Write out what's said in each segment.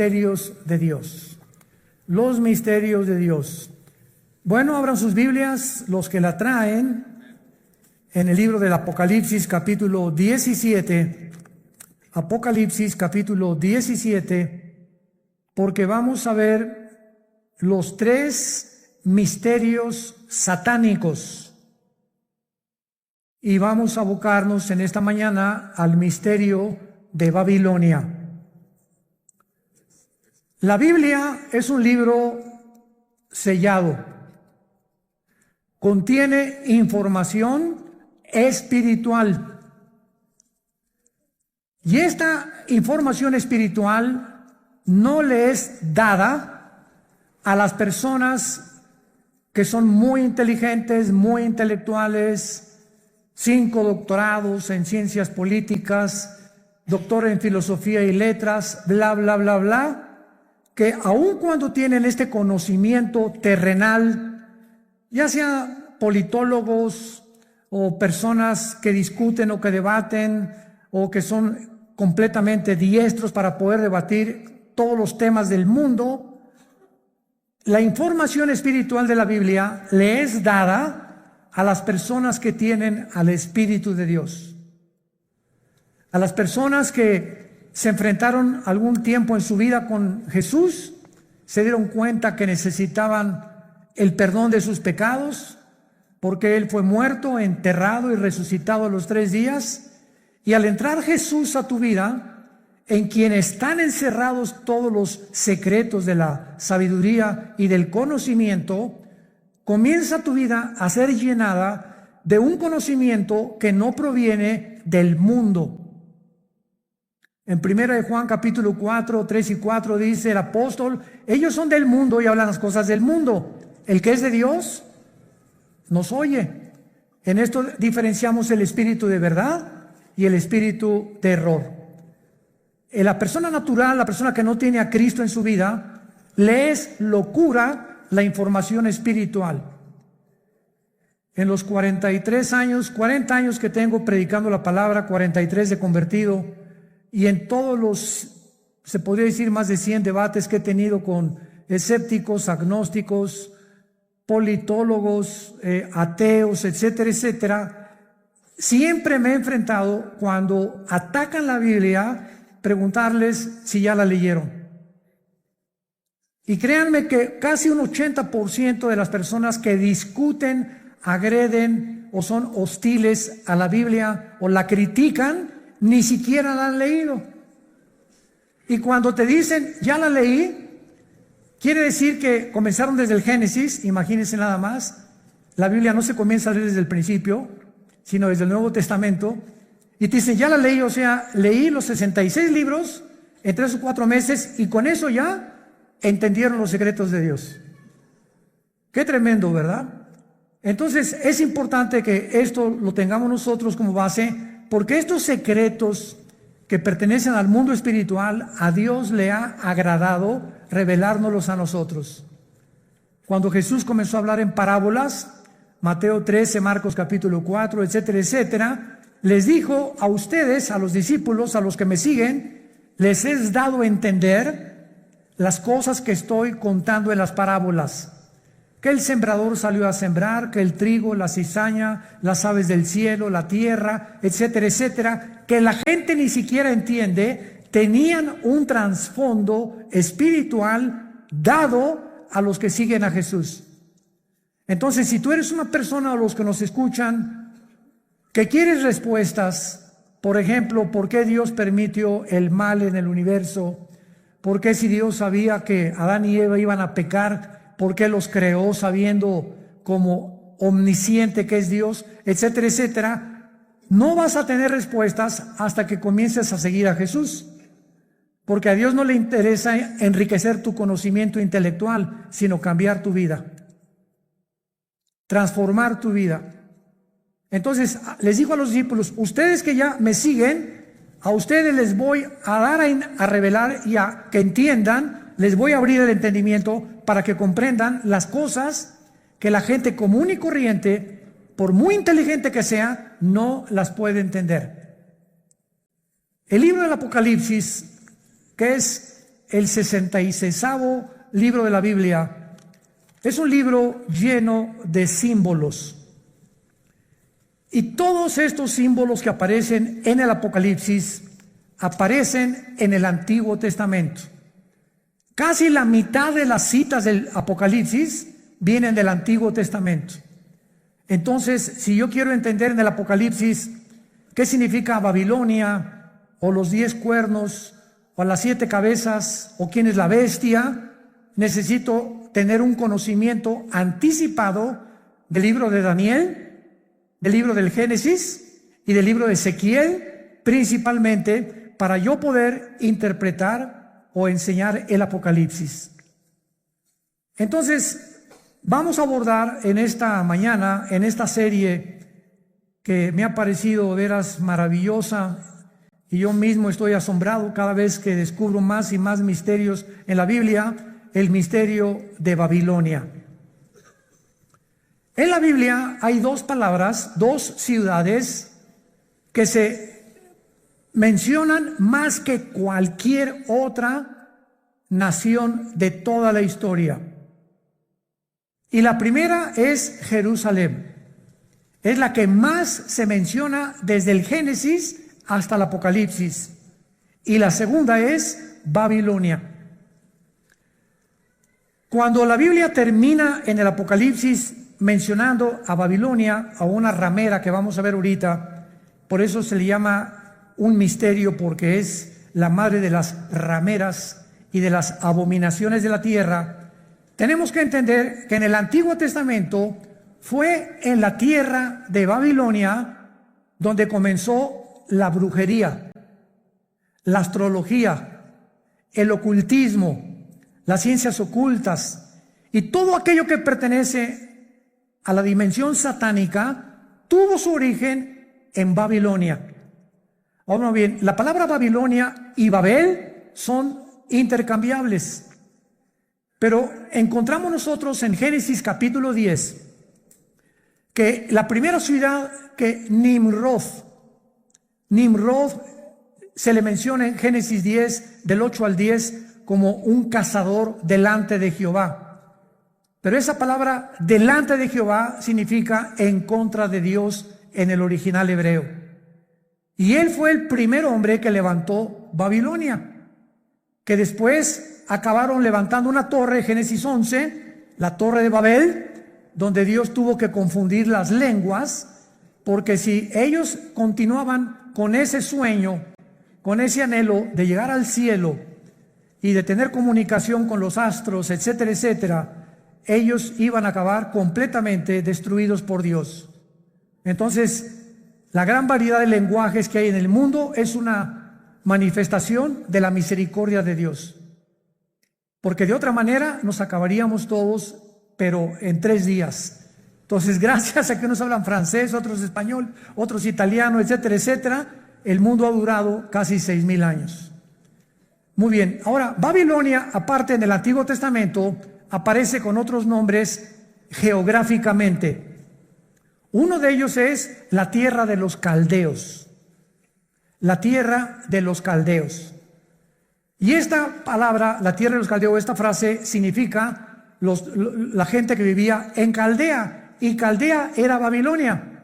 misterios de Dios. Los misterios de Dios. Bueno, abran sus Biblias, los que la traen, en el libro del Apocalipsis, capítulo 17. Apocalipsis, capítulo 17, porque vamos a ver los 3 misterios satánicos. Y vamos a abocarnos en esta mañana al misterio de Babilonia. La Biblia es un libro sellado. Contiene información espiritual. Y esta información espiritual no le es dada a las personas que son muy inteligentes, muy intelectuales, 5 doctorados en ciencias políticas, doctor en filosofía y letras, bla, bla, bla, bla, que aun cuando tienen este conocimiento terrenal, ya sea politólogos o personas que discuten o que debaten o que son completamente diestros para poder debatir todos los temas del mundo, la información espiritual de la Biblia le es dada a las personas que tienen al Espíritu de Dios, a las personas que se enfrentaron algún tiempo en su vida con Jesús, se dieron cuenta que necesitaban el perdón de sus pecados, porque Él fue muerto, enterrado y resucitado a los 3 días, y al entrar Jesús a tu vida, en quien están encerrados todos los secretos de la sabiduría y del conocimiento, comienza tu vida a ser llenada de un conocimiento que no proviene del mundo. En 1 de Juan capítulo 4, 3 y 4 dice el apóstol, ellos son del mundo y hablan las cosas del mundo. El que es de Dios nos oye. En esto diferenciamos el espíritu de verdad y el espíritu de error. La persona natural, la persona que no tiene a Cristo en su vida, le es locura la información espiritual. En los 40 años que tengo predicando la palabra, 43 de convertido, y en todos los, se podría decir, más de 100 debates que he tenido con escépticos, agnósticos, politólogos, ateos, etcétera, etcétera, siempre me he enfrentado, cuando atacan la Biblia, preguntarles si ya la leyeron. Y créanme que casi un 80% de las personas que discuten, agreden o son hostiles a la Biblia o la critican, ni siquiera la han leído. Y cuando te dicen, ya la leí, quiere decir que comenzaron desde el Génesis. Imagínense nada más, la Biblia no se comienza a leer desde el principio, sino desde el Nuevo Testamento. Y te dicen, ya la leí, o sea, leí los 66 libros en 3 o 4 meses y con eso ya entendieron los secretos de Dios. Qué tremendo, ¿verdad? Entonces es importante que esto lo tengamos nosotros como base, porque estos secretos que pertenecen al mundo espiritual, a Dios le ha agradado revelárnoslos a nosotros. Cuando Jesús comenzó a hablar en parábolas, Mateo 13, Marcos capítulo 4, etcétera, etcétera, les dijo a ustedes, a los discípulos, a los que me siguen, les es dado entender las cosas que estoy contando en las parábolas. Que el sembrador salió a sembrar, que el trigo, la cizaña, las aves del cielo, la tierra, etcétera, etcétera, que la gente ni siquiera entiende, tenían un trasfondo espiritual dado a los que siguen a Jesús. Entonces, si tú eres una persona, o los que nos escuchan, que quieres respuestas, por ejemplo, ¿por qué Dios permitió el mal en el universo? ¿Por qué, si Dios sabía que Adán y Eva iban a pecar, por qué los creó sabiendo como omnisciente que es Dios, etcétera, etcétera? No vas a tener respuestas hasta que comiences a seguir a Jesús, porque a Dios no le interesa enriquecer tu conocimiento intelectual, sino cambiar tu vida, transformar tu vida. Entonces les dijo a los discípulos, ustedes que ya me siguen, a ustedes les voy a dar a revelar y a que entiendan, les voy a abrir el entendimiento para que comprendan las cosas que la gente común y corriente, por muy inteligente que sea, no las puede entender. El libro del Apocalipsis, que es el 66º libro de la Biblia. Es un libro lleno de símbolos. Y todos estos símbolos que aparecen en el Apocalipsis aparecen en el Antiguo Testamento. Casi la mitad de las citas del Apocalipsis vienen del Antiguo Testamento. Entonces, si yo quiero entender en el Apocalipsis qué significa Babilonia, o los 10 cuernos, o las 7 cabezas, o quién es la bestia, necesito tener un conocimiento anticipado del libro de Daniel, del libro del Génesis y del libro de Ezequiel, principalmente para yo poder interpretar o enseñar el Apocalipsis. Entonces, vamos a abordar en esta mañana, en esta serie que me ha parecido veras maravillosa, y yo mismo estoy asombrado cada vez que descubro más y más misterios en la Biblia, el misterio de Babilonia. En la Biblia hay 2 palabras, 2 ciudades que se mencionan más que cualquier otra nación de toda la historia. Y la primera es Jerusalén. Es la que más se menciona desde el Génesis hasta el Apocalipsis. Y la segunda es Babilonia. Cuando la Biblia termina en el Apocalipsis mencionando a Babilonia, a una ramera que vamos a ver ahorita, por eso se le llama un misterio, porque es la madre de las rameras y de las abominaciones de la tierra. Tenemos que entender que en el Antiguo Testamento fue en la tierra de Babilonia donde comenzó la brujería, la astrología, el ocultismo, las ciencias ocultas y todo aquello que pertenece a la dimensión satánica tuvo su origen en Babilonia. Ahora bien, la palabra Babilonia y Babel son intercambiables, pero encontramos nosotros en Génesis capítulo 10 que la primera ciudad que Nimrod se le menciona en Génesis 10 del 8 al 10 como un cazador delante de Jehová. Pero esa palabra delante de Jehová significa en contra de Dios en el original hebreo. Y él fue el primer hombre que levantó Babilonia, que después acabaron levantando una torre, Génesis 11, la torre de Babel, donde Dios tuvo que confundir las lenguas, porque si ellos continuaban con ese sueño, con ese anhelo de llegar al cielo y de tener comunicación con los astros, etcétera, etcétera, ellos iban a acabar completamente destruidos por Dios. Entonces, la gran variedad de lenguajes que hay en el mundo es una manifestación de la misericordia de Dios, porque de otra manera nos acabaríamos todos, pero en 3 días. Entonces, gracias a que unos hablan francés, otros español, otros italiano, etcétera, etcétera, el mundo ha durado casi 6,000 años. Muy bien, ahora Babilonia, aparte en el Antiguo Testamento, aparece con otros nombres geográficamente. Uno de ellos es la tierra de los caldeos. La tierra de los caldeos. Y esta palabra, la tierra de los caldeos, esta frase significa la gente que vivía en Caldea. Y Caldea era Babilonia.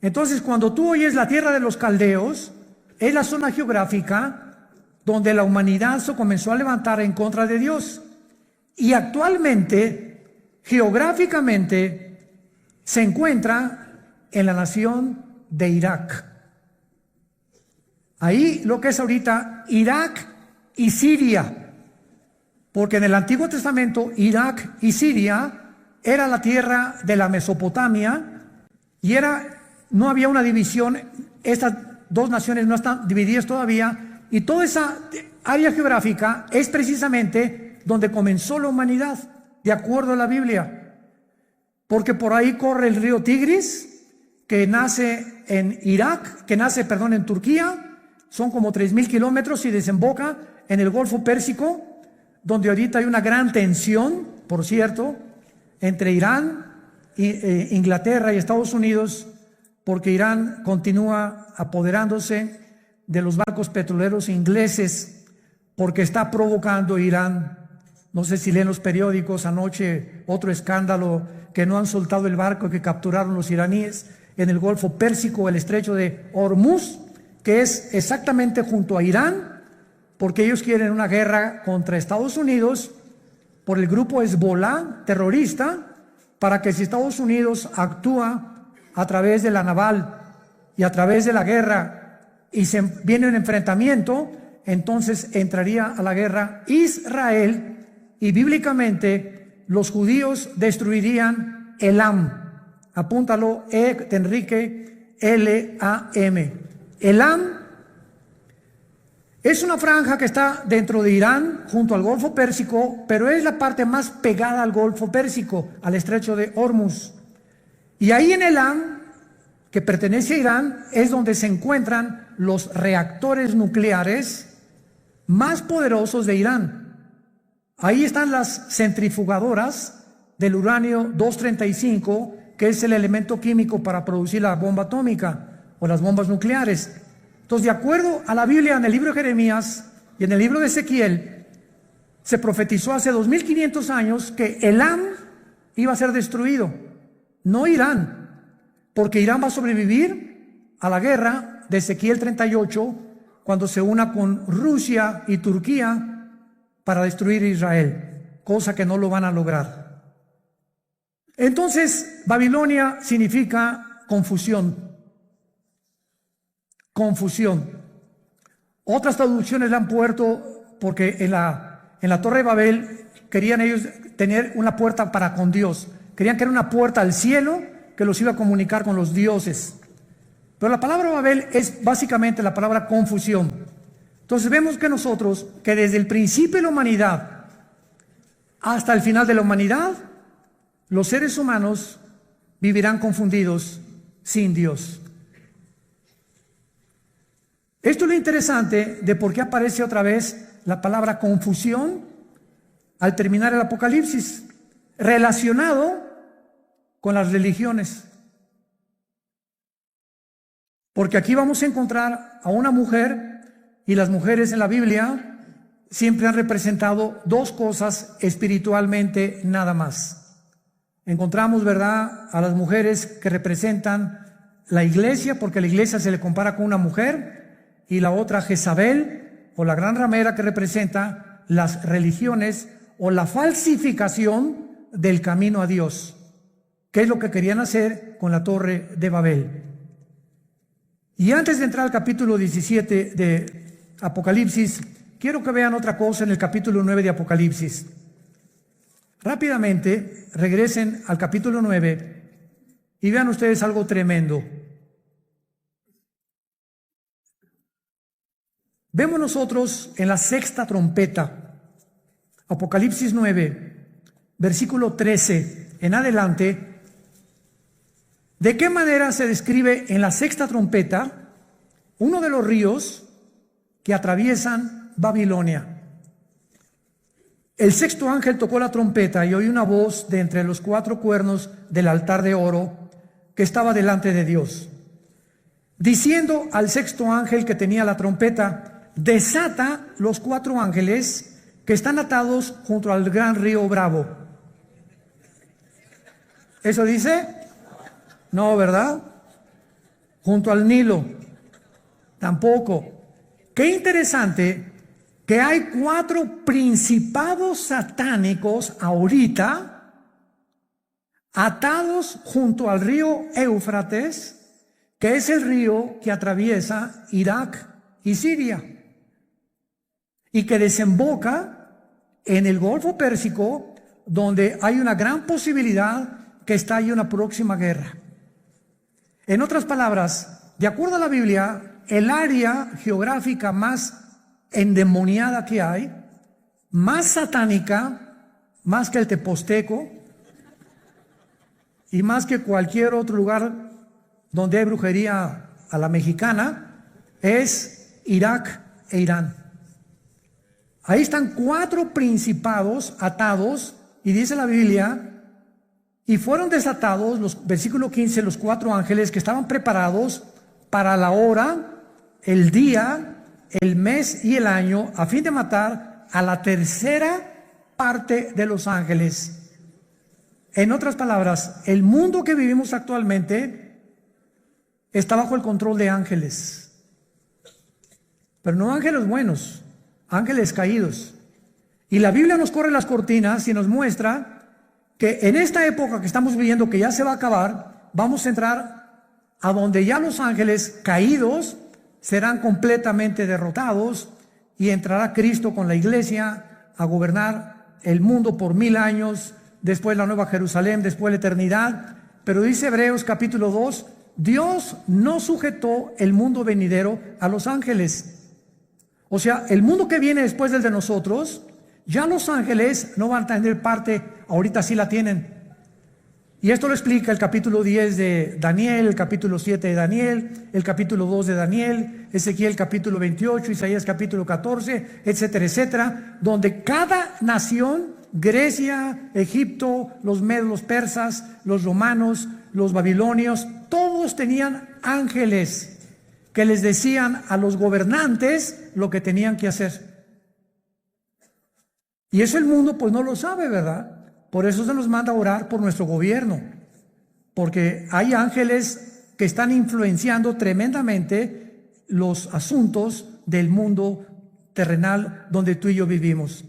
Entonces, cuando tú oyes la tierra de los caldeos, es la zona geográfica donde la humanidad se comenzó a levantar en contra de Dios. Y actualmente, geográficamente, se encuentra en la nación de Irak. Ahí lo que es ahorita Irak y Siria, porque en el Antiguo Testamento Irak y Siria era la tierra de la Mesopotamia y no había una división, estas 2 naciones no están divididas todavía, y toda esa área geográfica es precisamente donde comenzó la humanidad, de acuerdo a la Biblia, porque por ahí corre el río Tigris, que nace en en Turquía, son como 3,000 kilómetros y desemboca en el Golfo Pérsico, donde ahorita hay una gran tensión, por cierto, entre Irán, Inglaterra y Estados Unidos, porque Irán continúa apoderándose de los barcos petroleros ingleses porque está provocando Irán. No sé si leen los periódicos, anoche otro escándalo, que no han soltado el barco que capturaron los iraníes en el Golfo Pérsico, el estrecho de Hormuz, que es exactamente junto a Irán, porque ellos quieren una guerra contra Estados Unidos por el grupo Hezbollah terrorista, para que si Estados Unidos actúa a través de la naval y a través de la guerra y se viene un enfrentamiento, entonces entraría a la guerra Israel y bíblicamente los judíos destruirían Elam. Apúntalo, Enrique, L-A-M. Elam es una franja que está dentro de Irán, junto al Golfo Pérsico, pero es la parte más pegada al Golfo Pérsico, al estrecho de Hormuz. Y ahí en Elam, que pertenece a Irán, es donde se encuentran los reactores nucleares más poderosos de Irán. Ahí están las centrifugadoras del uranio 235, que es el elemento químico para producir la bomba atómica o las bombas nucleares. Entonces, de acuerdo a la Biblia, en el libro de Jeremías y en el libro de Ezequiel, se profetizó hace 2500 años que Elam iba a ser destruido, no Irán, porque Irán va a sobrevivir a la guerra de Ezequiel 38 cuando se una con Rusia y Turquía para destruir Israel, cosa que no lo van a lograr. Entonces, Babilonia significa confusión. Confusión. Otras traducciones la han puesto porque en la Torre de Babel querían ellos tener una puerta para con Dios. Querían que era una puerta al cielo que los iba a comunicar con los dioses. Pero la palabra Babel es básicamente la palabra confusión. Entonces vemos que nosotros, que desde el principio de la humanidad hasta el final de la humanidad, los seres humanos vivirán confundidos sin Dios. Esto es lo interesante de por qué aparece otra vez la palabra confusión al terminar el Apocalipsis, relacionado con las religiones. Porque aquí vamos a encontrar a una mujer, y las mujeres en la Biblia siempre han representado dos cosas espiritualmente nada más. Encontramos, ¿verdad?, a las mujeres que representan la iglesia, porque la iglesia se le compara con una mujer, y la otra Jezabel, o la gran ramera, que representa las religiones o la falsificación del camino a Dios, que es lo que querían hacer con la Torre de Babel. Y antes de entrar al capítulo 17 de Apocalipsis, quiero que vean otra cosa en el capítulo 9 de Apocalipsis. Rápidamente regresen al capítulo 9 y vean ustedes algo tremendo. Vemos nosotros en la sexta trompeta, Apocalipsis 9, versículo 13 en adelante, de qué manera se describe en la sexta trompeta uno de los ríos que atraviesan Babilonia. El sexto ángel tocó la trompeta y oí una voz de entre los cuatro cuernos del altar de oro que estaba delante de Dios, diciendo al sexto ángel que tenía la trompeta: desata los cuatro ángeles que están atados junto al gran río Bravo. ¿Eso dice? No, ¿verdad? Junto al Nilo. Tampoco. Qué interesante que hay cuatro principados satánicos ahorita atados junto al río Éufrates, que es el río que atraviesa Irak y Siria, y que desemboca en el Golfo Pérsico, donde hay una gran posibilidad que estalle una próxima guerra. En otras palabras, de acuerdo a la Biblia, el área geográfica más endemoniada que hay, más satánica, más que el Teposteco y más que cualquier otro lugar donde hay brujería a la mexicana, es Irak e Irán. Ahí están cuatro principados atados, y dice la Biblia, y fueron desatados, versículo 15, los cuatro ángeles que estaban preparados para la hora, el día, el mes y el año, a fin de matar a la tercera parte de los ángeles. En otras palabras, el mundo que vivimos actualmente está bajo el control de ángeles, pero no ángeles buenos, ángeles caídos. Y la Biblia nos corre las cortinas y nos muestra que en esta época que estamos viviendo, que ya se va a acabar, vamos a entrar a donde ya los ángeles caídos serán completamente derrotados y entrará Cristo con la iglesia a gobernar el mundo por 1000 años, después la Nueva Jerusalén, después la eternidad. Pero dice Hebreos capítulo 2, Dios no sujetó el mundo venidero a los ángeles. O sea, el mundo que viene después del de nosotros, ya los ángeles no van a tener parte, ahorita sí la tienen. Y esto lo explica el capítulo 10 de Daniel, el capítulo 7 de Daniel, el capítulo 2 de Daniel, Ezequiel capítulo 28, Isaías capítulo 14, etcétera, etcétera, donde cada nación, Grecia, Egipto, los medos, los persas, los romanos, los babilonios, todos tenían ángeles que les decían a los gobernantes lo que tenían que hacer. Y eso el mundo pues no lo sabe, ¿verdad? Por eso se nos manda a orar por nuestro gobierno, porque hay ángeles que están influenciando tremendamente los asuntos del mundo terrenal donde tú y yo vivimos.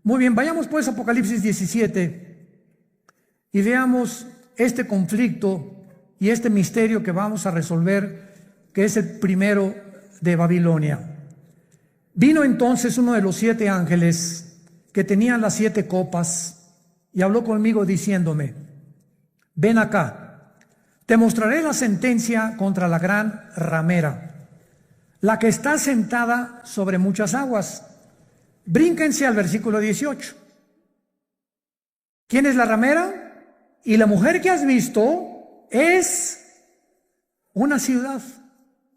Muy bien, vayamos pues a Apocalipsis 17 y veamos este conflicto y este misterio que vamos a resolver, que es el primero de Babilonia. Vino entonces uno de los 7 ángeles que tenían las 7 copas y habló conmigo diciéndome: ven acá, te mostraré la sentencia contra la gran ramera, la que está sentada sobre muchas aguas. Brínquense al versículo 18. ¿Quién es la ramera? Y la mujer que has visto es una ciudad.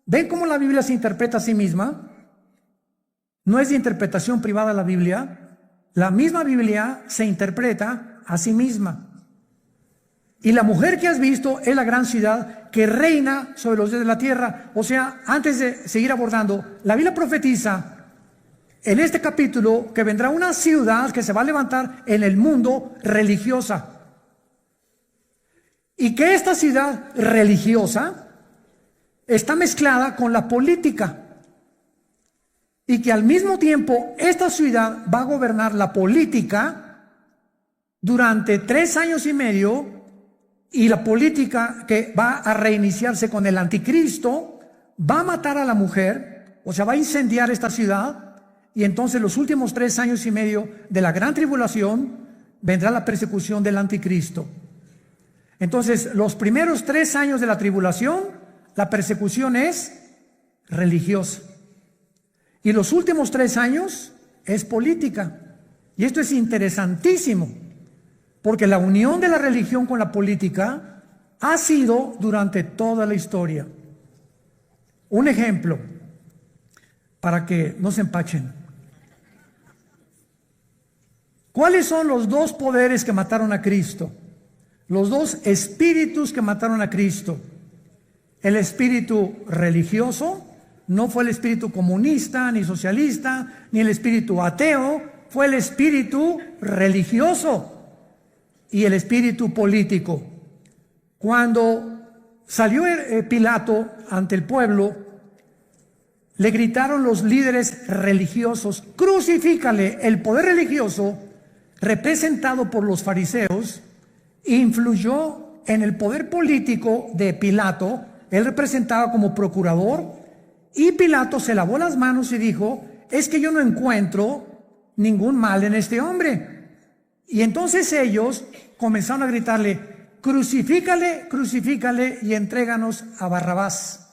¿Ven cómo la Biblia se interpreta a sí misma? No es de interpretación privada la Biblia. La misma Biblia se interpreta a sí misma. Y la mujer que has visto es la gran ciudad que reina sobre los de la tierra. O sea, antes de seguir abordando, la Biblia profetiza en este capítulo que vendrá una ciudad que se va a levantar en el mundo religiosa. Y que esta ciudad religiosa está mezclada con la política. Y que al mismo tiempo esta ciudad va a gobernar la política durante 3 años y medio, y la política que va a reiniciarse con el anticristo va a matar a la mujer, o sea, va a incendiar esta ciudad, y entonces los últimos 3 años y medio de la gran tribulación vendrá la persecución del anticristo. Entonces, los primeros 3 años de la tribulación, la persecución es religiosa. Y los últimos 3 años es política. Y esto es interesantísimo, porque la unión de la religión con la política ha sido durante toda la historia. Un ejemplo, para que no se empachen. ¿Cuáles son los 2 poderes que mataron a Cristo? Los 2 espíritus que mataron a Cristo. El espíritu religioso. No fue el espíritu comunista, ni socialista, ni el espíritu ateo, fue el espíritu religioso y el espíritu político. Cuando salió Pilato ante el pueblo, le gritaron los líderes religiosos: crucifícale. El poder religioso, representado por los fariseos, influyó en el poder político de Pilato. Él representaba como procurador. Y Pilato se lavó las manos y dijo: es que yo no encuentro ningún mal en este hombre. Y entonces ellos comenzaron a gritarle: crucifícale, crucifícale y entréganos a Barrabás.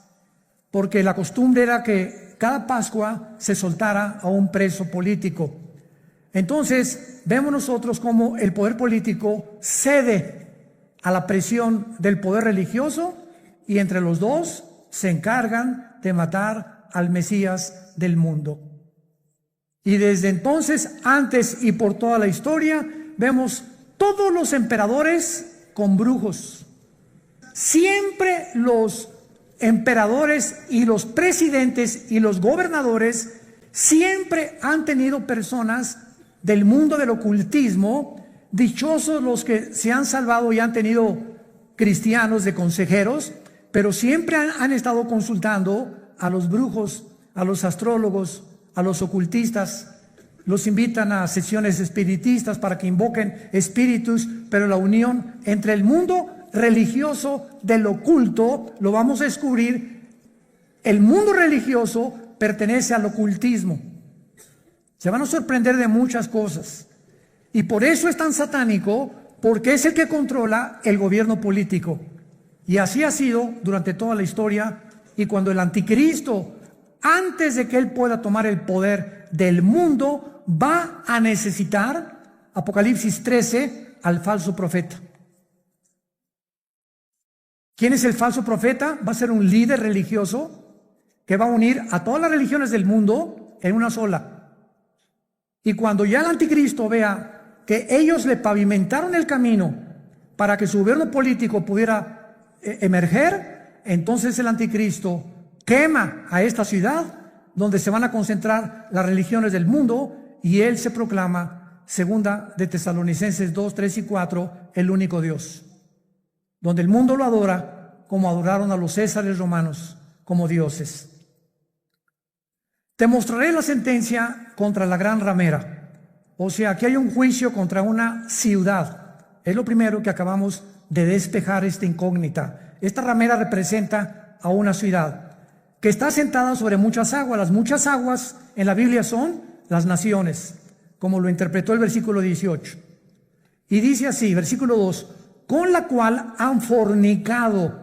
Porque la costumbre era que cada Pascua se soltara a un preso político. Entonces vemos nosotros cómo el poder político cede a la presión del poder religioso, y entre los 2 se encargan de matar al Mesías del mundo. Y desde entonces, antes y por toda la historia, vemos todos los emperadores con brujos. Siempre los emperadores y los presidentes y los gobernadores siempre han tenido personas del mundo del ocultismo. Dichosos los que se han salvado y han tenido cristianos de consejeros, pero siempre han estado consultando a los brujos, a los astrólogos, a los ocultistas. Los invitan a sesiones espiritistas para que invoquen espíritus, pero la unión entre el mundo religioso del oculto, lo vamos a descubrir, el mundo religioso pertenece al ocultismo. Se van a sorprender de muchas cosas. Y por eso es tan satánico, porque es el que controla el gobierno político. Y así ha sido durante toda la historia. Y cuando el anticristo, antes de que él pueda tomar el poder del mundo, va a necesitar, Apocalipsis 13, al falso profeta. ¿Quién es el falso profeta? Va a ser un líder religioso que va a unir a todas las religiones del mundo en una sola. Y cuando ya el anticristo vea que ellos le pavimentaron el camino para que su gobierno político pudiera emerger, entonces el anticristo quema a esta ciudad donde se van a concentrar las religiones del mundo, y él se proclama, segunda de Tesalonicenses 2, 3 y 4, el único Dios, donde el mundo lo adora como adoraron a los césares romanos como dioses. Te mostraré la sentencia contra la gran ramera. O sea, aquí hay un juicio contra una ciudad. Es lo primero que acabamos de despejar, esta incógnita. Esta ramera representa a una ciudad que está sentada sobre muchas aguas. Las muchas aguas en la Biblia son las naciones, como lo interpretó el versículo 18. Y dice así, versículo 2, con la cual han fornicado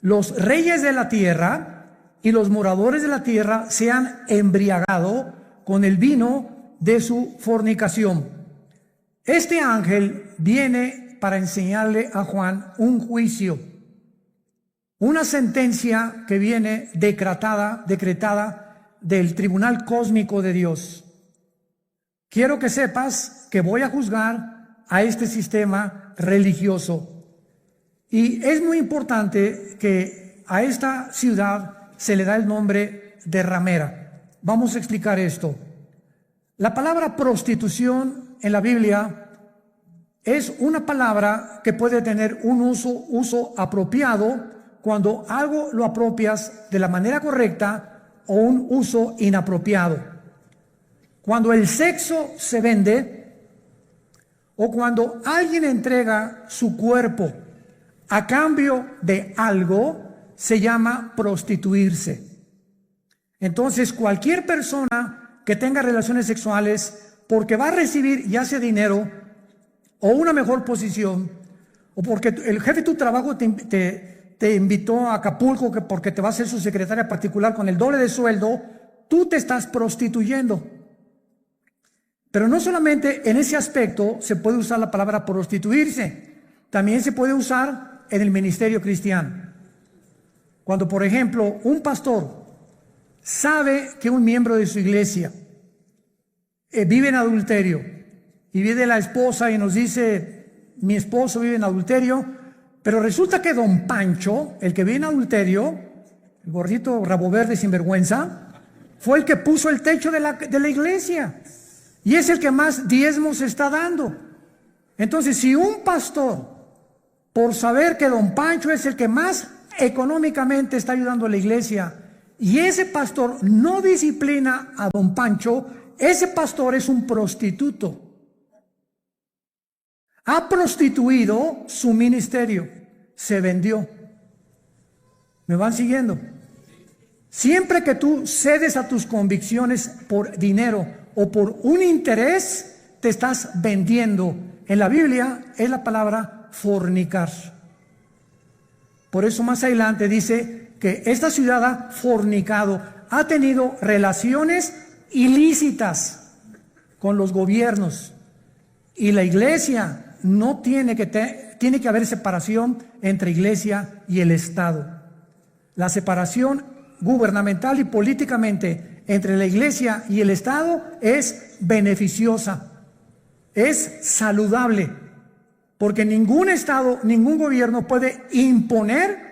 los reyes de la tierra, y los moradores de la tierra se han embriagado con el vino de su fornicación. Este ángel viene para enseñarle a Juan un juicio, una sentencia que viene decretada del tribunal cósmico de Dios. Quiero que sepas que voy a juzgar a este sistema religioso. Y es muy importante que a esta ciudad se le da el nombre de ramera. Vamos a explicar esto. La palabra prostitución en la Biblia es una palabra que puede tener un uso apropiado cuando algo lo apropias de la manera correcta, o un uso inapropiado. Cuando el sexo se vende, o cuando alguien entrega su cuerpo a cambio de algo, se llama prostituirse. Entonces, cualquier persona que tenga relaciones sexuales porque va a recibir ya sea dinero o una mejor posición, o porque el jefe de tu trabajo te invitó a Acapulco porque te va a ser su secretaria particular con el doble de sueldo, tú te estás prostituyendo. Pero no solamente en ese aspecto se puede usar la palabra prostituirse, también se puede usar en el ministerio cristiano. Cuando, por ejemplo, un pastor sabe que un miembro de su iglesia vive en adulterio, y viene la esposa y nos dice, mi esposo vive en adulterio, pero resulta que don Pancho, el que vive en adulterio, el gordito rabo verde sinvergüenza, fue el que puso el techo de la iglesia, y es el que más diezmos está dando. Entonces, si un pastor, por saber que don Pancho es el que más económicamente está ayudando a la iglesia, y ese pastor no disciplina a don Pancho, ese pastor es un prostituto. Ha prostituido su ministerio, se vendió. ¿Me van siguiendo? Siempre que tú cedes a tus convicciones por dinero o por un interés, te estás vendiendo. En la Biblia es la palabra fornicar. Por eso más adelante dice que esta ciudad ha fornicado, ha tenido relaciones ilícitas con los gobiernos, y la iglesia no tiene que haber separación entre iglesia y el Estado. La separación gubernamental y políticamente entre la iglesia y el Estado es beneficiosa, es saludable, porque ningún Estado, ningún gobierno puede imponer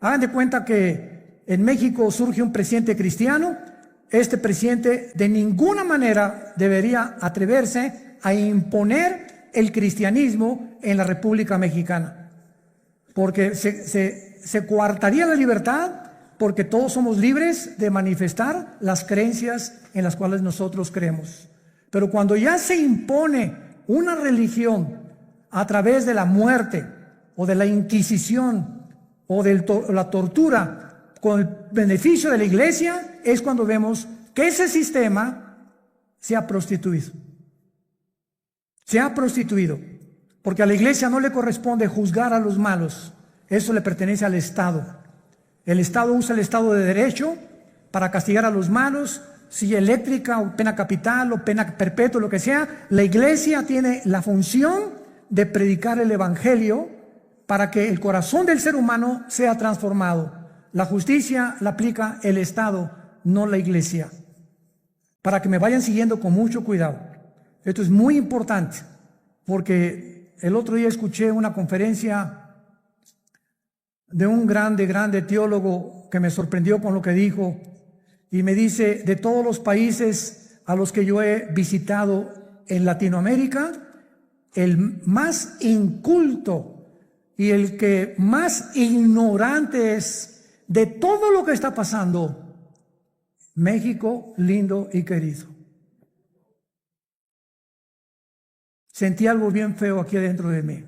Hagan de cuenta que en México surge un presidente cristiano. Este presidente de ninguna manera debería atreverse a imponer el cristianismo en la República Mexicana, porque se coartaría la libertad, porque todos somos libres de manifestar las creencias en las cuales nosotros creemos. Pero cuando ya se impone una religión a través de la muerte o de la Inquisición o de la tortura con el beneficio de la iglesia, es cuando vemos que ese sistema se ha prostituido. Se ha prostituido, porque a la iglesia no le corresponde juzgar a los malos, eso le pertenece al Estado. El Estado usa el Estado de Derecho para castigar a los malos, silla eléctrica o pena capital o pena perpetua, lo que sea. La iglesia tiene la función de predicar el evangelio para que el corazón del ser humano sea transformado. La justicia la aplica el Estado, no la iglesia. Para que me vayan siguiendo con mucho cuidado. Esto es muy importante, porque el otro día escuché una conferencia de un grande teólogo que me sorprendió con lo que dijo, y me dice, de todos los países a los que yo he visitado en Latinoamérica, el más inculto y el que más ignorante es de todo lo que está pasando, México lindo y querido. Sentí algo bien feo aquí adentro de mí.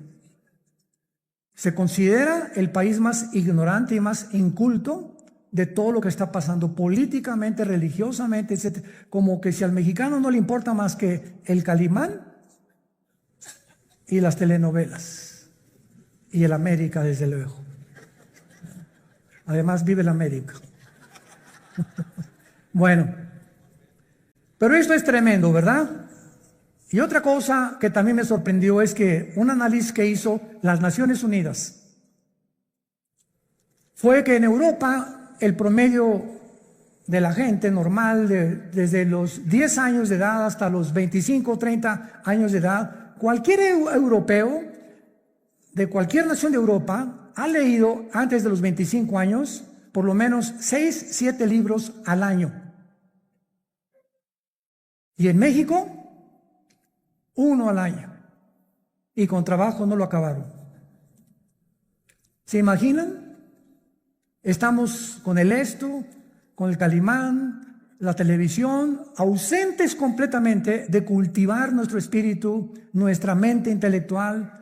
Se considera el país más ignorante y más inculto de todo lo que está pasando políticamente, religiosamente, etc. Como que si al mexicano no le importa más que el Calimán y las telenovelas y el América, desde luego. Además vive el América. Bueno, pero esto es tremendo, ¿verdad? Y otra cosa que también me sorprendió es que un análisis que hizo las Naciones Unidas fue que en Europa el promedio de la gente normal, desde los 10 años de edad hasta los 25 o 30 años de edad, cualquier europeo de cualquier nación de Europa ha leído antes de los 25 años por lo menos 6, 7 libros al año. Y en México, 1 al año. Y con trabajo no lo acabaron. ¿Se imaginan? Estamos con el esto, con el Calimán, la televisión, ausentes completamente de cultivar nuestro espíritu, nuestra mente intelectual.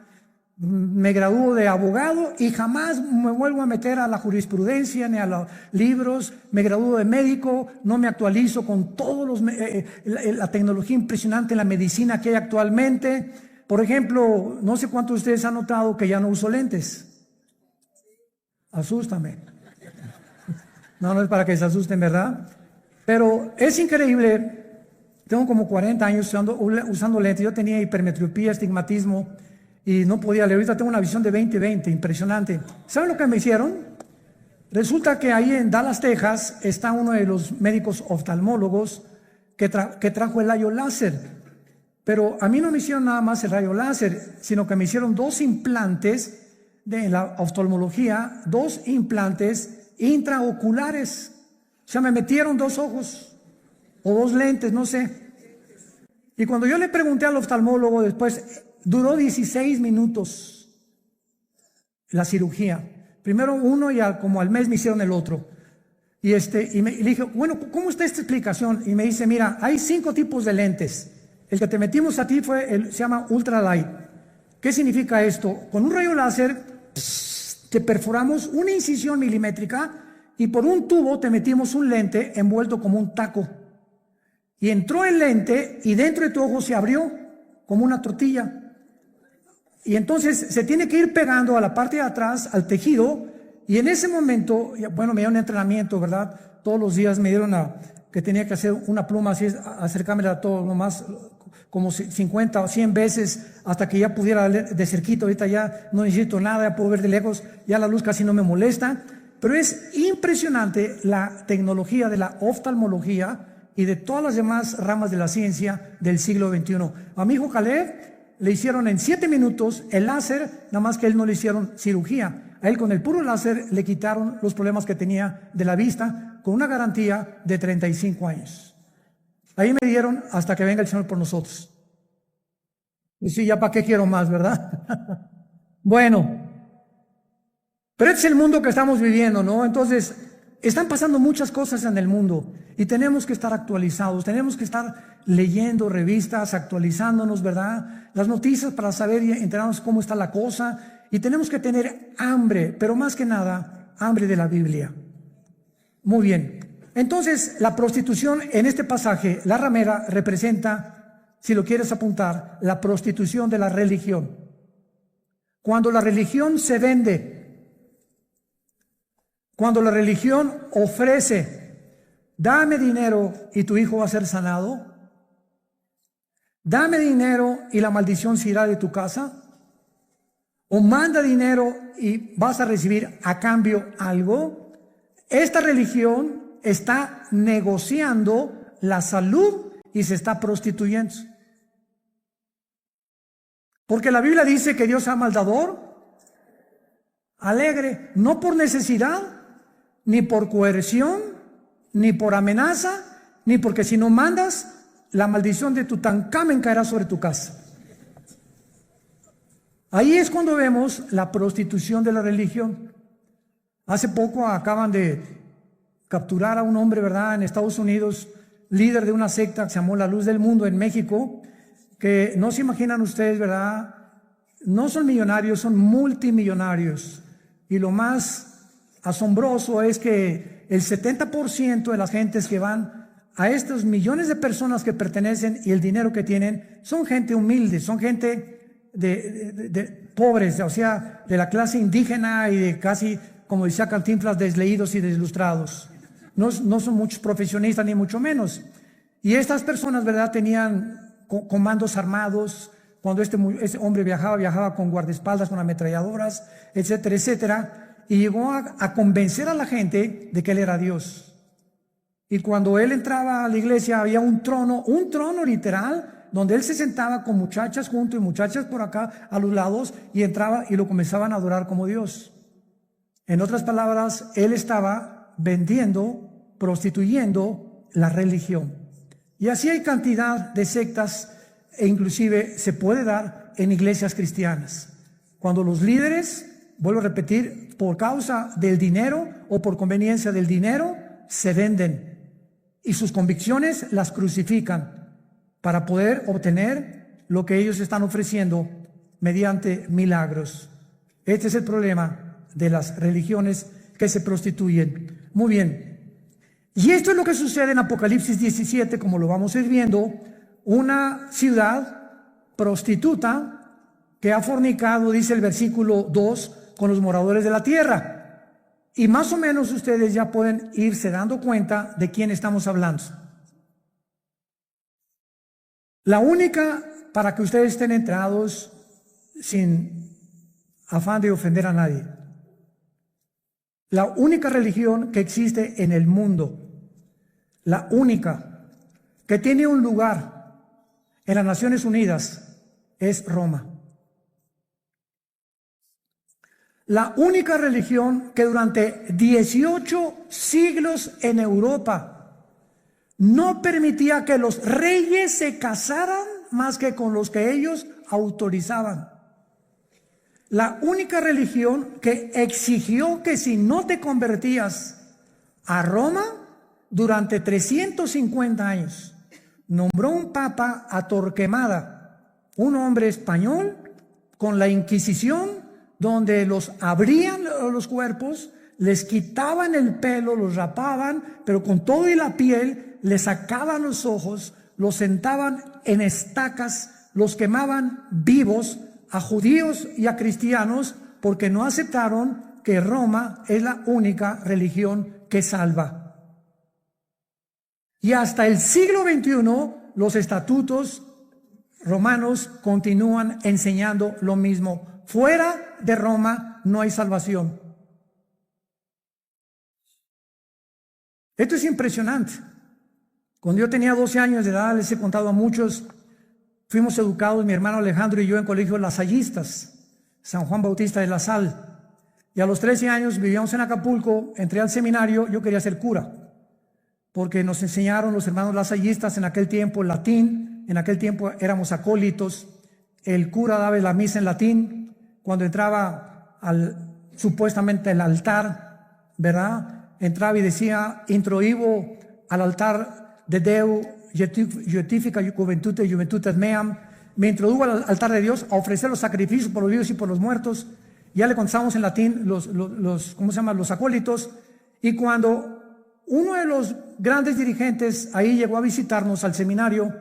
Me gradúo de abogado y jamás me vuelvo a meter a la jurisprudencia ni a los libros. Me gradúo de médico, no me actualizo con todos la tecnología impresionante en la medicina que hay actualmente. Por ejemplo, no sé cuántos de ustedes han notado que ya no uso lentes. Asústame. No es para que se asusten, ¿verdad? Pero es increíble. Tengo como 40 años usando lentes. Yo tenía hipermetropía, astigmatismo y no podía leer. Ahorita tengo una visión de 20/20, impresionante. ¿Saben lo que me hicieron? Resulta que ahí en Dallas, Texas, está uno de los médicos oftalmólogos que trajo el rayo láser. Pero a mí no me hicieron nada más el rayo láser, sino que me hicieron 2 implantes de la oftalmología, 2 implantes intraoculares. O sea, me metieron 2 ojos o 2 lentes, no sé. Y cuando yo le pregunté al oftalmólogo después, duró 16 minutos la cirugía. Primero uno y como al mes me hicieron el otro. Y le dije, bueno, ¿cómo está esta explicación? Y me dice, mira, hay 5 tipos de lentes. El que te metimos a ti se llama ultralight. ¿Qué significa esto? Con un rayo láser te perforamos una incisión milimétrica y por un tubo te metimos un lente envuelto como un taco. Y entró el lente y dentro de tu ojo se abrió como una tortilla. Y entonces se tiene que ir pegando a la parte de atrás, al tejido, y en ese momento, bueno, me dieron entrenamiento, ¿verdad? Todos los días me dieron que tenía que hacer una pluma así, acercármela a todo, nomás como 50 o 100 veces, hasta que ya pudiera ver de cerquito. Ahorita ya no necesito nada, ya puedo ver de lejos, ya la luz casi no me molesta. Pero es impresionante la tecnología de la oftalmología y de todas las demás ramas de la ciencia del siglo XXI. A mi hijo Caleb le hicieron en 7 minutos el láser, nada más que a él no le hicieron cirugía. A él con el puro láser le quitaron los problemas que tenía de la vista con una garantía de 35 años. Ahí me dieron hasta que venga el Señor por nosotros. Y sí, ya para qué quiero más, ¿verdad? Bueno, pero este es el mundo que estamos viviendo, ¿no? Entonces, están pasando muchas cosas en el mundo y tenemos que estar actualizados, tenemos que estar leyendo revistas, actualizándonos, ¿verdad? Las noticias para saber y enterarnos cómo está la cosa, y tenemos que tener hambre, pero más que nada, hambre de la Biblia. Muy bien. Entonces, la prostitución en este pasaje, la ramera, representa, si lo quieres apuntar, la prostitución de la religión. Cuando la religión se vende, cuando la religión ofrece, dame dinero y tu hijo va a ser sanado, dame dinero y la maldición se irá de tu casa, o manda dinero y vas a recibir a cambio algo, esta religión está negociando la salud y se está prostituyendo. Porque la Biblia dice que Dios ama al dador alegre, no por necesidad, ni por coerción, ni por amenaza, ni porque si no mandas, la maldición de Tutankamen caerá sobre tu casa. Ahí es cuando vemos la prostitución de la religión. Hace poco acaban de capturar a un hombre, ¿verdad?, en Estados Unidos, líder de una secta que se llamó La Luz del Mundo en México, que no se imaginan ustedes, ¿verdad? No son millonarios, son multimillonarios. Y lo más asombroso es que el 70% de las gentes que van a estos millones de personas que pertenecen y el dinero que tienen son gente humilde, son gente de pobres, o sea, de la clase indígena y de casi, como decía Cantinflas, desleídos y desilustrados. No son muchos profesionistas ni mucho menos. Y estas personas, ¿verdad?, tenían comandos armados. Cuando este hombre viajaba con guardaespaldas, con ametralladoras, etcétera, etcétera. Y llegó a convencer a la gente de que él era Dios. Y cuando él entraba a la iglesia había un trono literal, donde él se sentaba con muchachas junto y muchachas por acá a los lados, y entraba y lo comenzaban a adorar como Dios. En otras palabras, él estaba vendiendo, prostituyendo la religión. Y así hay cantidad de sectas, e inclusive se puede dar en iglesias cristianas. Cuando los líderes, vuelvo a repetir, por causa del dinero o por conveniencia del dinero, se venden y sus convicciones las crucifican para poder obtener lo que ellos están ofreciendo mediante milagros. Este es el problema de las religiones que se prostituyen. Muy bien. Y esto es lo que sucede en Apocalipsis 17, como lo vamos a ir viendo. Una ciudad prostituta que ha fornicado, dice el versículo 2, con los moradores de la tierra. Y más o menos ustedes ya pueden irse dando cuenta de quién estamos hablando. La única, para que ustedes estén enterados sin afán de ofender a nadie, la única religión que existe en el mundo, la única que tiene un lugar en las Naciones Unidas, es Roma. La única religión que durante 18 siglos en Europa no permitía que los reyes se casaran más que con los que ellos autorizaban. La única religión que exigió que si no te convertías a Roma durante 350 años, nombró un papa a Torquemada, un hombre español con la Inquisición, donde los abrían los cuerpos, les quitaban el pelo, los rapaban, pero con todo y la piel, les sacaban los ojos, los sentaban en estacas, los quemaban vivos a judíos y a cristianos, porque no aceptaron que Roma es la única religión que salva. Y hasta el siglo XXI, los estatutos romanos continúan enseñando lo mismo. Fuera de Roma no hay salvación. Esto es impresionante. Cuando yo tenía 12 años de edad, les he contado a muchos, fuimos educados, mi hermano Alejandro y yo, en colegios lasallistas, San Juan Bautista de la Sal. Y a los 13 años vivíamos en Acapulco, entré al seminario, yo quería ser cura, porque nos enseñaron los hermanos lasallistas en aquel tiempo latín, en aquel tiempo éramos acólitos, el cura daba la misa en latín, cuando entraba supuestamente al altar, ¿verdad? Entraba y decía, introibo al altar de Deu, Justifica Juventudes Meam, me introdujo al altar de Dios a ofrecer los sacrificios por los vivos y por los muertos. Ya le contestamos en latín ¿cómo se llama? Los acólitos. Y cuando uno de los grandes dirigentes ahí llegó a visitarnos al seminario,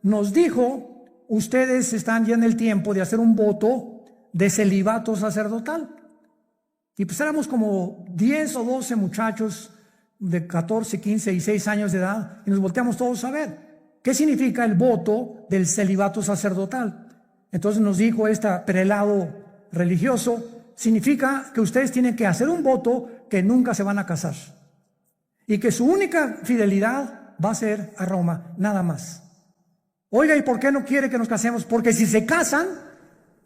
nos dijo, ustedes están ya en el tiempo de hacer un voto de celibato sacerdotal. Y pues éramos como 10 o 12 muchachos de 14, 15 y 6 años de edad, y nos volteamos todos a ver qué significa el voto del celibato sacerdotal. Entonces nos dijo este prelado religioso, significa que ustedes tienen que hacer un voto que nunca se van a casar y que su única fidelidad va a ser a Roma, nada más. Oiga, ¿y por qué no quiere que nos casemos? Porque si se casan,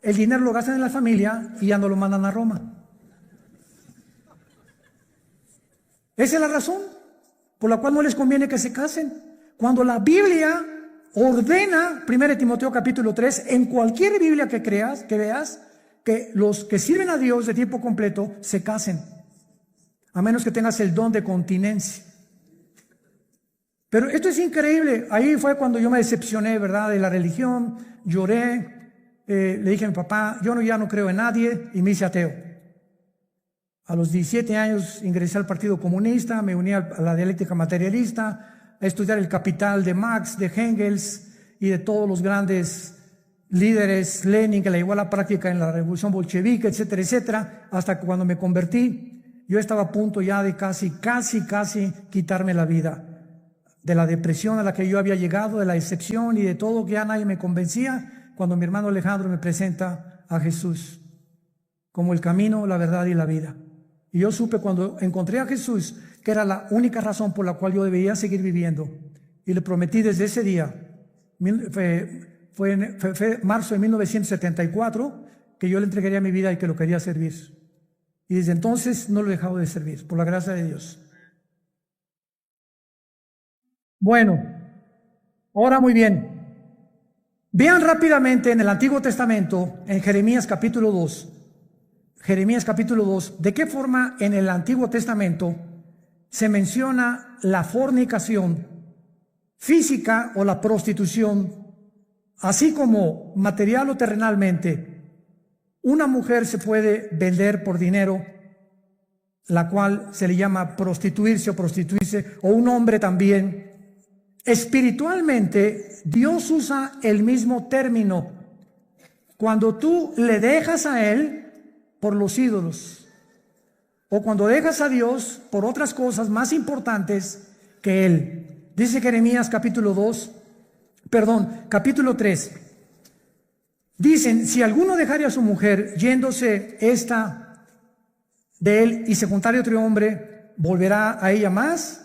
el dinero lo gastan en la familia y ya no lo mandan a Roma. Esa es la razón por la cual no les conviene que se casen. Cuando la Biblia ordena, 1 Timoteo capítulo 3, en cualquier Biblia que veas, que los que sirven a Dios de tiempo completo se casen, a menos que tengas el don de continencia. Pero esto es increíble. Ahí fue cuando yo me decepcioné, ¿verdad?, de la religión. Lloré, le dije a mi papá, yo ya no creo en nadie, y me hice ateo. A los 17 años ingresé al Partido Comunista, me uní a la dialéctica materialista, a estudiar el Capital de Marx, de Engels y de todos los grandes líderes, Lenin, que la llevó a la práctica en la revolución bolchevique, etcétera, etcétera, hasta que cuando me convertí, yo estaba a punto ya de casi quitarme la vida, de la depresión a la que yo había llegado, de la decepción y de todo, que ya nadie me convencía, cuando mi hermano Alejandro me presenta a Jesús como el camino, la verdad y la vida. Y yo supe cuando encontré a Jesús que era la única razón por la cual yo debía seguir viviendo. Y le prometí desde ese día, fue marzo de 1974, que yo le entregaría mi vida y que lo quería servir. Y desde entonces no lo he dejado de servir, por la gracia de Dios. Bueno, ahora muy bien. Vean rápidamente en el Antiguo Testamento, en Jeremías capítulo 2, de qué forma en el Antiguo Testamento se menciona la fornicación física o la prostitución, así como material o terrenalmente. Una mujer se puede vender por dinero, la cual se le llama prostituirse o prostituirse, o un hombre también. Espiritualmente, Dios usa el mismo término cuando tú le dejas a Él por los ídolos, o cuando dejas a Dios por otras cosas más importantes que Él. Dice Jeremías capítulo 3. Dicen, si alguno dejare a su mujer yéndose esta de él y se juntare otro hombre, ¿volverá a ella más?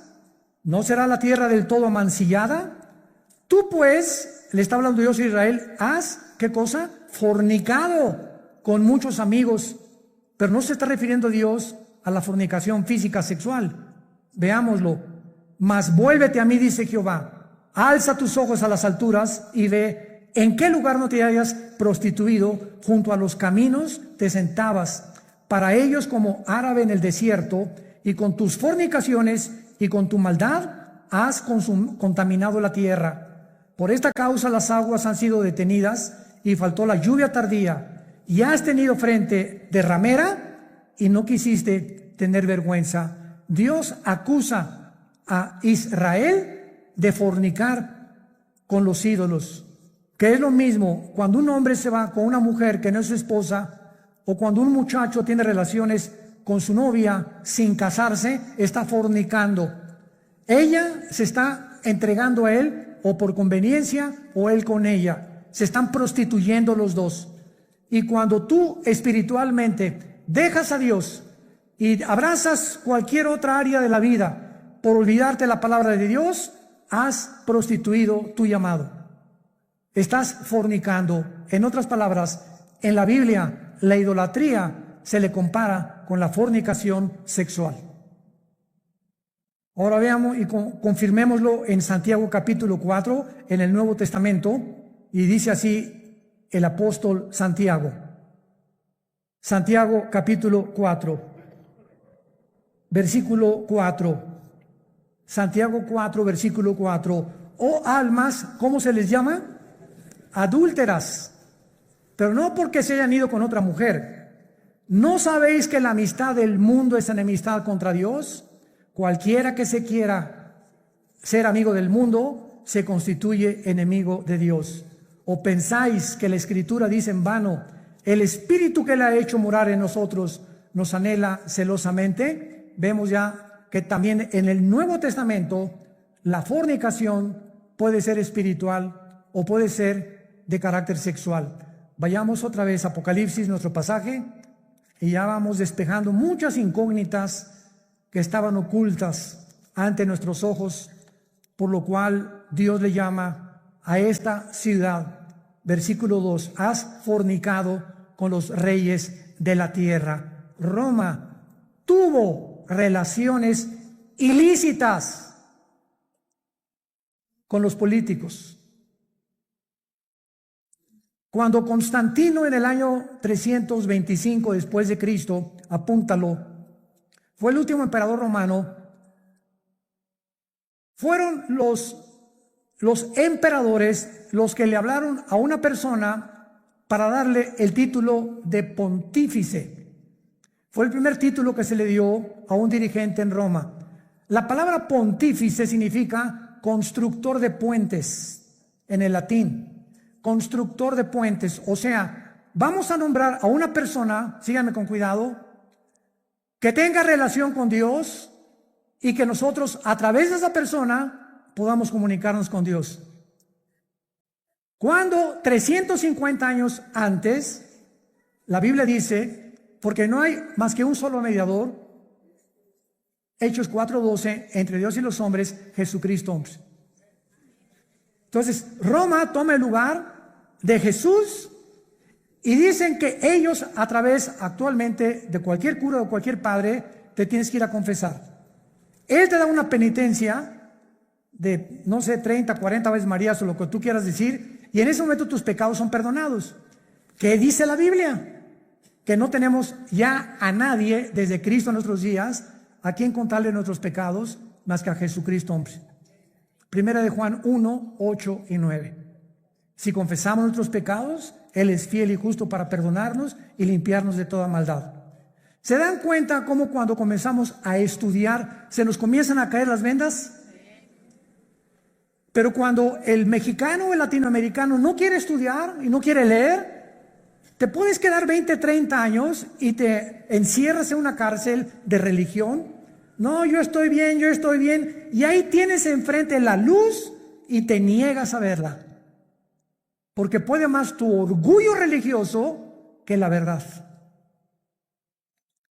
¿No será la tierra del todo amancillada? Tú pues, le está hablando Dios a Israel, has, ¿qué cosa? Fornicado con muchos amigos. Pero no se está refiriendo Dios a la fornicación física sexual. Veámoslo. Mas vuélvete a mí, dice Jehová. Alza tus ojos a las alturas y ve en qué lugar no te hayas prostituido. Junto a los caminos te sentabas. Para ellos como árabe en el desierto, y con tus fornicaciones y con tu maldad has contaminado la tierra. Por esta causa las aguas han sido detenidas y faltó la lluvia tardía. Y has tenido frente de ramera y no quisiste tener vergüenza. Dios acusa a Israel de fornicar con los ídolos, que es lo mismo cuando un hombre se va con una mujer que no es su esposa, o cuando un muchacho tiene relaciones con su novia sin casarse, está fornicando. Ella se está entregando a él o por conveniencia, o él con ella. Se están prostituyendo los dos. Y cuando tú espiritualmente dejas a Dios y abrazas cualquier otra área de la vida por olvidarte la palabra de Dios, has prostituido tu llamado. estás fornicando. En otras palabras, en la Biblia, la idolatría se le compara con la fornicación sexual. Ahora veamos y confirmémoslo en Santiago capítulo 4, en el Nuevo Testamento, y dice así el apóstol Santiago. Santiago capítulo 4, versículo 4. Santiago 4, versículo 4. Oh almas, ¿cómo se les llama? Adúlteras, pero no porque se hayan ido con otra mujer. ¿No sabéis que la amistad del mundo es enemistad contra Dios? Cualquiera que se quiera ser amigo del mundo se constituye enemigo de Dios. ¿O pensáis que la Escritura dice en vano, el Espíritu que le ha hecho morar en nosotros nos anhela celosamente? Vemos ya que también en el Nuevo Testamento la fornicación puede ser espiritual o puede ser de carácter sexual. Vayamos otra vez a Apocalipsis, nuestro pasaje, y ya vamos despejando muchas incógnitas que estaban ocultas ante nuestros ojos, por lo cual Dios le llama a esta ciudad, versículo 2, has fornicado con los reyes de la tierra. Roma tuvo relaciones ilícitas con los políticos. Cuando Constantino en el año 325 después de Cristo, apúntalo, fue el último emperador romano, fueron los emperadores los que le hablaron a una persona para darle el título de pontífice. Fue el primer título que se le dio a un dirigente en Roma. La palabra pontífice significa constructor de puentes en el latín. Constructor de puentes, o sea, vamos a nombrar a una persona, síganme con cuidado, que tenga relación con Dios y que nosotros a través de esa persona podamos comunicarnos con Dios. Cuando 350 años antes, la Biblia dice, porque no hay más que un solo mediador, Hechos 4:12, entre Dios y los hombres, Jesucristo. Entonces, Roma toma el lugar de Jesús y dicen que ellos a través actualmente de cualquier cura o cualquier padre te tienes que ir a confesar. Él te da una penitencia de, no sé, 30, 40 veces Marías o lo que tú quieras decir, y en ese momento tus pecados son perdonados. ¿Qué dice la Biblia? Que no tenemos ya a nadie desde Cristo en nuestros días a quien contarle nuestros pecados más que a Jesucristo, hombre. Primera de Juan 1, 8 y 9. Si confesamos nuestros pecados, Él es fiel y justo para perdonarnos y limpiarnos de toda maldad. ¿Se dan cuenta cómo cuando comenzamos a estudiar se nos comienzan a caer las vendas? Pero cuando el mexicano o el latinoamericano no quiere estudiar y no quiere leer, te puedes quedar 20, 30 años y te encierras en una cárcel de religión. No, yo estoy bien, y ahí tienes enfrente la luz y te niegas a verla. Porque puede más tu orgullo religioso que la verdad.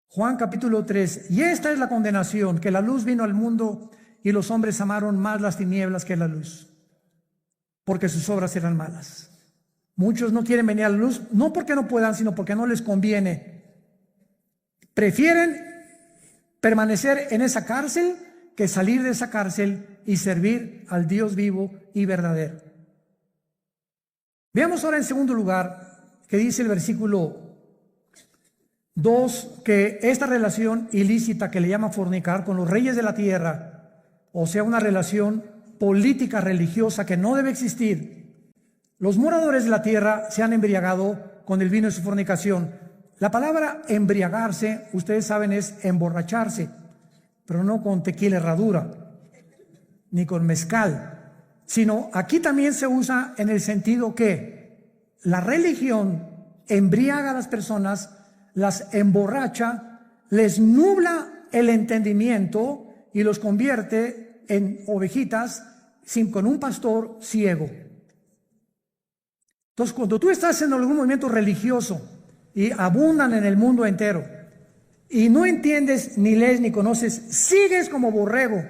Juan capítulo 3, y esta es la condenación, que la luz vino al mundo y los hombres amaron más las tinieblas que la luz, porque sus obras eran malas. Muchos no quieren venir a la luz, no porque no puedan, sino porque no les conviene. Prefieren permanecer en esa cárcel que salir de esa cárcel y servir al Dios vivo y verdadero. Veamos ahora en segundo lugar que dice el versículo 2, que esta relación ilícita que le llama fornicar con los reyes de la tierra, o sea, una relación política religiosa que no debe existir. Los moradores de la tierra se han embriagado con el vino de su fornicación. La palabra embriagarse, ustedes saben, es emborracharse, pero no con tequila herradura, ni con mezcal, sino aquí también se usa en el sentido que la religión embriaga a las personas, las emborracha, les nubla el entendimiento y los convierte en ovejitas con un pastor ciego. Entonces, cuando tú estás en algún movimiento religioso y abundan en el mundo entero y no entiendes, ni lees, ni conoces, sigues como borrego,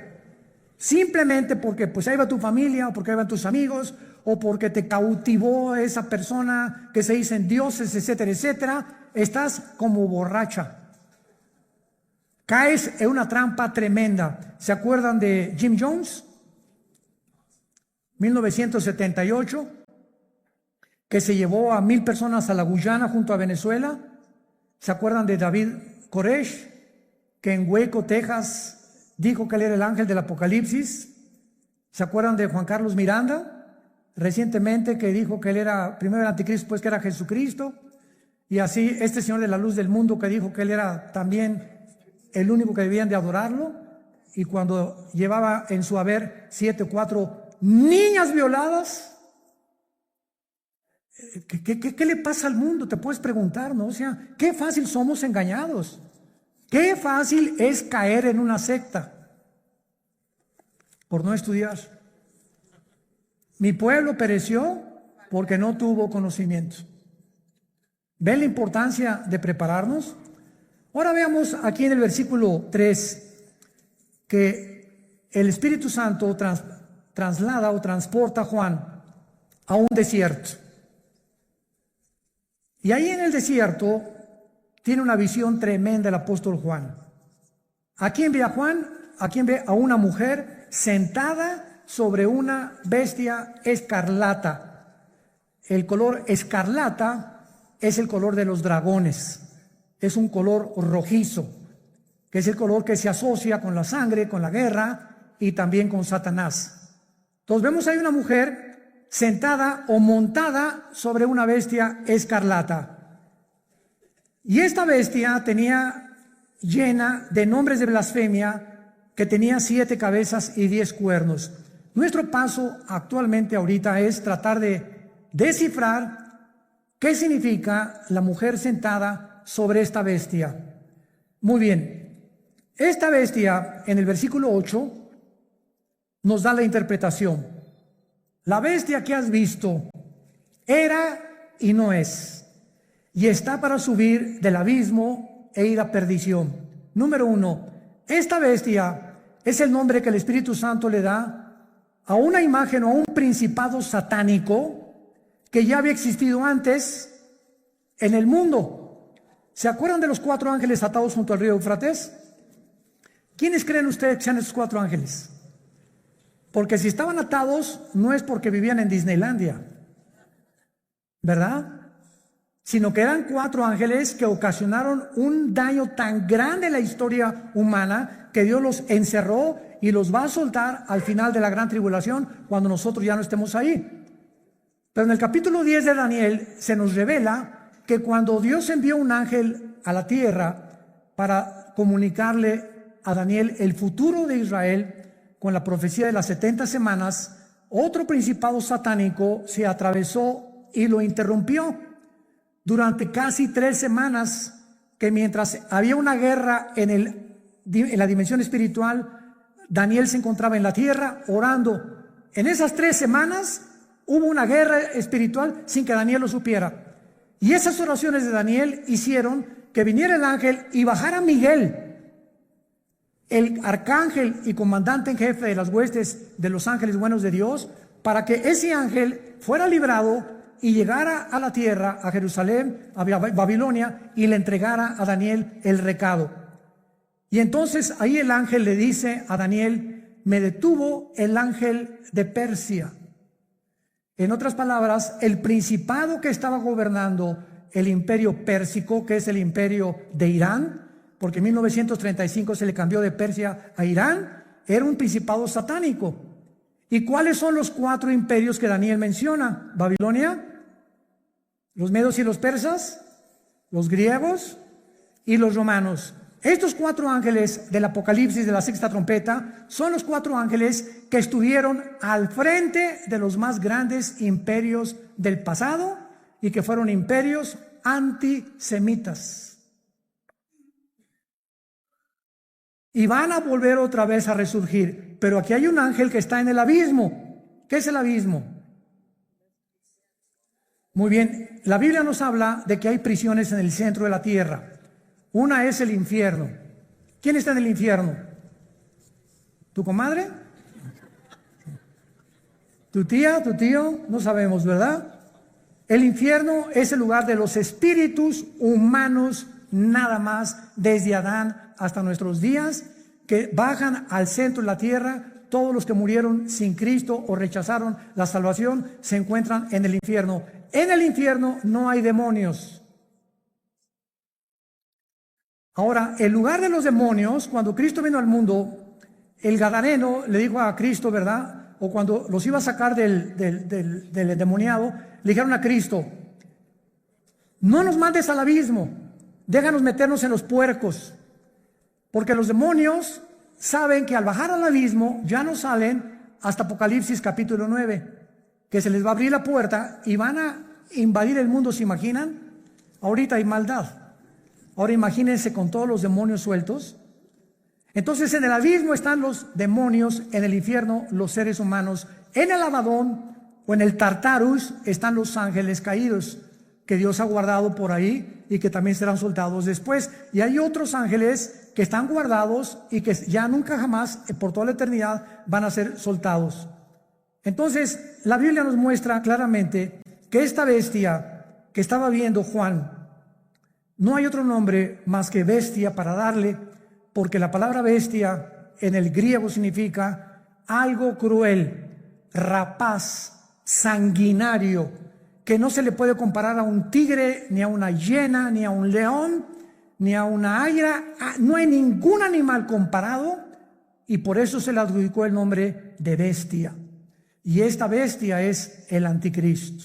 simplemente porque pues ahí va tu familia, o porque ahí van tus amigos, o porque te cautivó esa persona que se dicen dioses, etcétera, etcétera, estás como borracha. Caes en una trampa tremenda. ¿Se acuerdan de Jim Jones? 1978, que se llevó a 1,000 personas a la Guyana junto a Venezuela. ¿Se acuerdan de David Koresh, que en Waco, Texas, dijo que él era el ángel del Apocalipsis? ¿Se acuerdan de Juan Carlos Miranda, recientemente, que dijo que él era primero el anticristo, pues que era Jesucristo? Y así este señor de la luz del mundo, que dijo que él era también el único que debían de adorarlo, y cuando llevaba en su haber 7 o 4 niñas violadas. ¿Qué le pasa al mundo? Te puedes preguntar, ¿no? O sea, qué fácil somos engañados. Qué fácil es caer en una secta por no estudiar. Mi pueblo pereció porque no tuvo conocimiento. ¿Ven la importancia de prepararnos? Ahora veamos aquí en el versículo 3 que el Espíritu Santo traslada o transporta a Juan a un desierto. Y ahí en el desierto tiene una visión tremenda el apóstol Juan. ¿A quién ve a Juan? ¿A quién ve? A una mujer sentada sobre una bestia escarlata. El color escarlata es el color de los dragones. Es un color rojizo, que es el color que se asocia con la sangre, con la guerra y también con Satanás. Entonces vemos ahí una mujer sentada o montada sobre una bestia escarlata. Y esta bestia tenía llena de nombres de blasfemia, que tenía 7 cabezas y 10 cuernos. Nuestro paso actualmente ahorita es tratar de descifrar qué significa la mujer sentada sobre esta bestia. Muy bien, esta bestia en el versículo 8 nos da la interpretación. La bestia que has visto era y no es, y está para subir del abismo e ir a perdición. Número 1, esta bestia es el nombre que el Espíritu Santo le da a una imagen o a un principado satánico que ya había existido antes en el mundo. ¿Se acuerdan de los 4 ángeles atados junto al río Éufrates? ¿Quiénes creen ustedes que sean esos 4 ángeles? Porque si estaban atados, no es porque vivían en Disneylandia, ¿verdad? Sino que eran 4 ángeles que ocasionaron un daño tan grande en la historia humana que Dios los encerró y los va a soltar al final de la gran tribulación, cuando nosotros ya no estemos ahí. Pero en el capítulo 10 de Daniel se nos revela que cuando Dios envió un ángel a la tierra para comunicarle a Daniel el futuro de Israel, con la profecía de las 70 semanas, otro principado satánico se atravesó y lo interrumpió durante casi 3 semanas, que mientras había una guerra en la dimensión espiritual, Daniel se encontraba en la tierra orando. En esas 3 semanas hubo una guerra espiritual sin que Daniel lo supiera. Y esas oraciones de Daniel hicieron que viniera el ángel y bajara Miguel, el arcángel y comandante en jefe de las huestes de los ángeles buenos de Dios, para que ese ángel fuera librado y llegara a la tierra, a Jerusalén, a Babilonia, y le entregara a Daniel el recado. Y entonces ahí el ángel le dice a Daniel: me detuvo el ángel de Persia. En otras palabras, el principado que estaba gobernando el imperio pérsico, que es el imperio de Irán, porque en 1935 se le cambió de Persia a Irán, era un principado satánico. ¿Y cuáles son los 4 imperios que Daniel menciona? Babilonia, los medos y los persas, los griegos y los romanos. Estos 4 ángeles del Apocalipsis de la 6ª trompeta son los 4 ángeles que estuvieron al frente de los más grandes imperios del pasado y que fueron imperios antisemitas. Y van a volver otra vez a resurgir. Pero aquí hay un ángel que está en el abismo. ¿Qué es el abismo? Muy bien, la Biblia nos habla de que hay prisiones en el centro de la tierra. Una es el infierno. ¿Quién está en el infierno? ¿Tu comadre? ¿Tu tía, tu tío? No sabemos, ¿verdad? El infierno es el lugar de los espíritus humanos, nada más, desde Adán hasta nuestros días, que bajan al centro de la tierra. Todos los que murieron sin Cristo o rechazaron la salvación se encuentran en el infierno. En el infierno no hay demonios. Ahora, el lugar de los demonios, cuando Cristo vino al mundo, el gadareno le dijo a Cristo, ¿verdad? O cuando los iba a sacar del endemoniado, le dijeron a Cristo: no nos mandes al abismo, déjanos meternos en los puercos, porque los demonios saben que al bajar al abismo ya no salen hasta Apocalipsis capítulo 9, que se les va a abrir la puerta y van a invadir el mundo. ¿Se imaginan? Ahorita hay maldad. Ahora imagínense con todos los demonios sueltos. Entonces en el abismo están los demonios, en el infierno los seres humanos, en el Abadón o en el Tartarus están los ángeles caídos que Dios ha guardado por ahí y que también serán soltados después. Y hay otros ángeles que están guardados y que ya nunca jamás, por toda la eternidad, van a ser soltados. Entonces la Biblia nos muestra claramente que esta bestia que estaba viendo Juan, no hay otro nombre más que bestia para darle, porque la palabra bestia en el griego significa algo cruel, rapaz, sanguinario, que no se le puede comparar a un tigre, ni a una hiena, ni a un león, ni a una águila. No hay ningún animal comparado, y por eso se le adjudicó el nombre de bestia. Y esta bestia es el anticristo.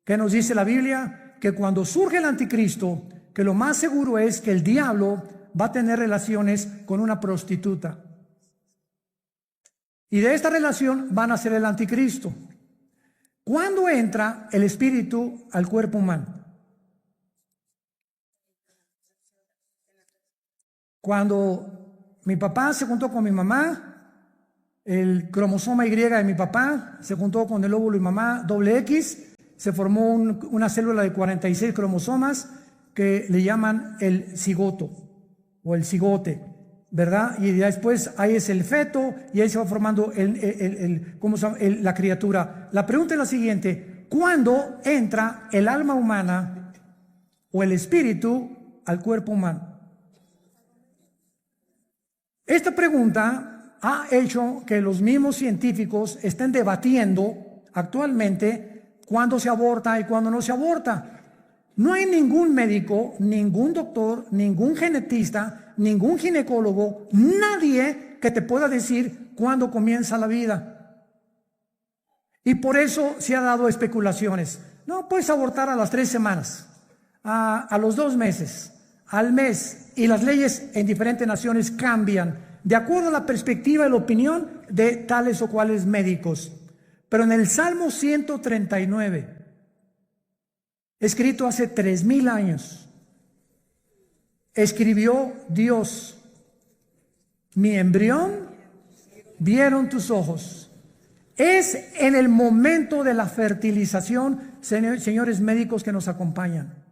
¿Qué nos dice la Biblia? Que cuando surge el anticristo, que lo más seguro es que el diablo va a tener relaciones con una prostituta. Y de esta relación van a ser el anticristo. ¿Cuándo entra el espíritu al cuerpo humano? Cuando mi papá se juntó con mi mamá, el cromosoma Y de mi papá se juntó con el óvulo y mamá doble X, se formó una célula de 46 cromosomas que le llaman el cigoto o el cigote, ¿verdad? Y después ahí es el feto y ahí se va formando ¿cómo se llama? La criatura. La pregunta es la siguiente: ¿cuándo entra el alma humana o el espíritu al cuerpo humano? Esta pregunta ha hecho que los mismos científicos estén debatiendo actualmente cuándo se aborta y cuándo no se aborta. No hay ningún médico, ningún doctor, ningún genetista, ningún ginecólogo, nadie que te pueda decir cuándo comienza la vida. Y por eso se ha dado especulaciones. No, puedes abortar a las 3 semanas, a los 2 meses, al mes. Y las leyes en diferentes naciones cambian de acuerdo a la perspectiva y la opinión de tales o cuales médicos. Pero en el Salmo 139, escrito hace 3000 años, escribió Dios: mi embrión vieron tus ojos. Es en el momento de la fertilización, señores médicos que nos acompañan,